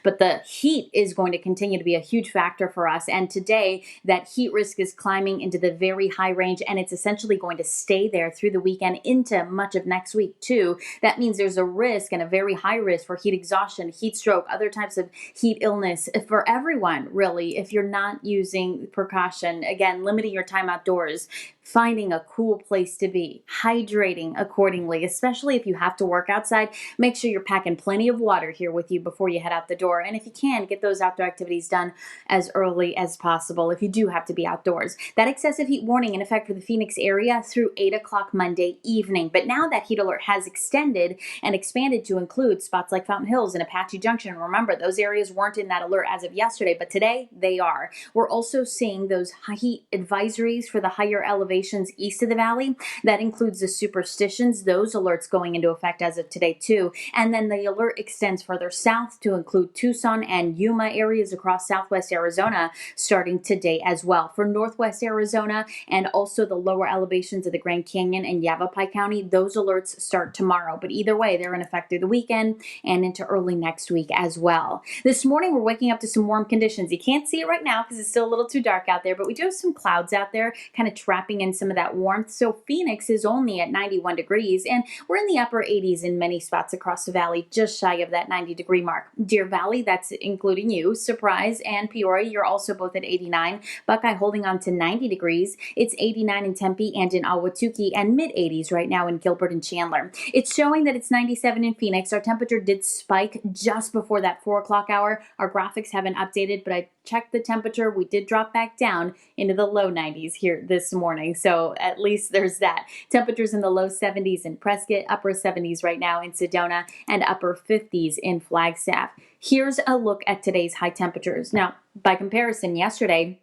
But the heat is going to continue to be a huge factor for us. And today, that heat risk is climbing into the very high range, and it's essentially going to stay there through the weekend into much of next week, too. That means there's a risk and a very high risk for heat exhaustion, heat stroke, other types of heat illness for everyone, really, if you're not using precaution. Again, limiting your time outdoors, finding a cool place to be, hydrating accordingly, especially if you have to work outside. Make sure you're packing plenty of water here with you before you head out the door. And if you can, get those outdoor activities done as early as possible if you do have to be outdoors. That excessive heat warning in effect for the Phoenix area through 8 o'clock Monday evening. But now that heat alert has extended and expanded to include spots like Fountain Hills and Apache Junction. Remember, those areas weren't in that alert as of yesterday, but today they are. We're also seeing those heat advisories for the higher elevations east of the valley. That includes the superstitions, those alerts going into effect as of today too. And then the alert extends further south to include Tucson and Yuma areas across southwest Arizona starting today as well. For northwest Arizona and also the lower elevations of the Grand Canyon and Yavapai County, those alerts start tomorrow. But either way, they're in effect through the weekend and into early next week as well. This morning, we're waking up to some warm conditions. You can't see it right now because it's still a little too dark out there, but we do have some clouds out there kind of trapping in some of that warmth. So Phoenix is only at 91 degrees, and we're in the upper 80s in many spots across the valley, just shy of that 90-degree mark. Deer Valley, that's including you, Surprise, and Peoria, you're also both at 89. Buckeye holding on to 90 degrees. It's 89 in Tempe and in Ahwatukee, and mid-80s right now in Gilbert and Chandler. It's showing that it's 97 in Phoenix. Our temperature did spike just before that 4 o'clock hour. Our graphics haven't updated, but I checked the temperature. We did drop back down into the low 90s here this morning. So at least there's that. Temperatures in the low 70s in Prescott, upper 70s right now in Sedona, and upper 50s in Flagstaff. Here's a look at today's high temperatures. Now, by comparison, yesterday,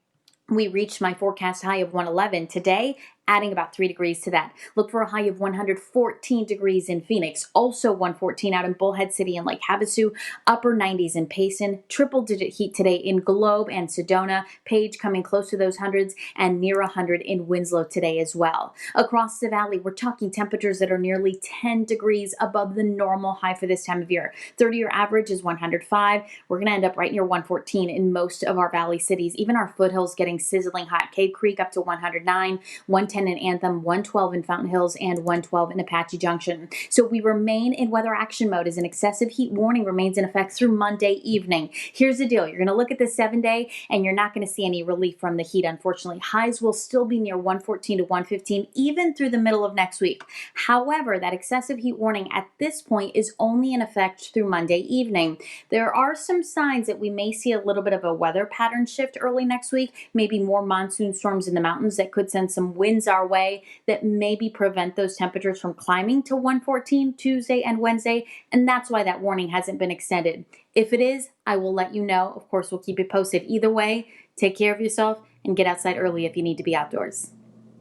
we reached my forecast high of 111. Today, adding about 3 degrees to that. Look for a high of 114 degrees in Phoenix, also 114 out in Bullhead City and Lake Havasu, upper 90s in Payson, triple-digit heat today in Globe and Sedona, Page coming close to those hundreds, and near 100 in Winslow today as well. Across the valley, we're talking temperatures that are nearly 10 degrees above the normal high for this time of year. 30-year average is 105. We're going to end up right near 114 in most of our valley cities. Even our foothills getting sizzling hot. Cave Creek up to 109, 110 in Anthem, 112 in Fountain Hills, and 112 in Apache Junction. So we remain in weather action mode as an excessive heat warning remains in effect through Monday evening. Here's the deal. You're going to look at the 7-day and you're not going to see any relief from the heat, unfortunately. Highs will still be near 114 to 115 even through the middle of next week. However, that excessive heat warning at this point is only in effect through Monday evening. There are some signs that we may see a little bit of a weather pattern shift early next week, maybe more monsoon storms in the mountains that could send some winds our way that maybe prevent those temperatures from climbing to 114 Tuesday and Wednesday, and that's why that warning hasn't been extended. If it is, I will let you know. Of course, we'll keep you posted. Either way, take care of yourself and get outside early if you need to be outdoors.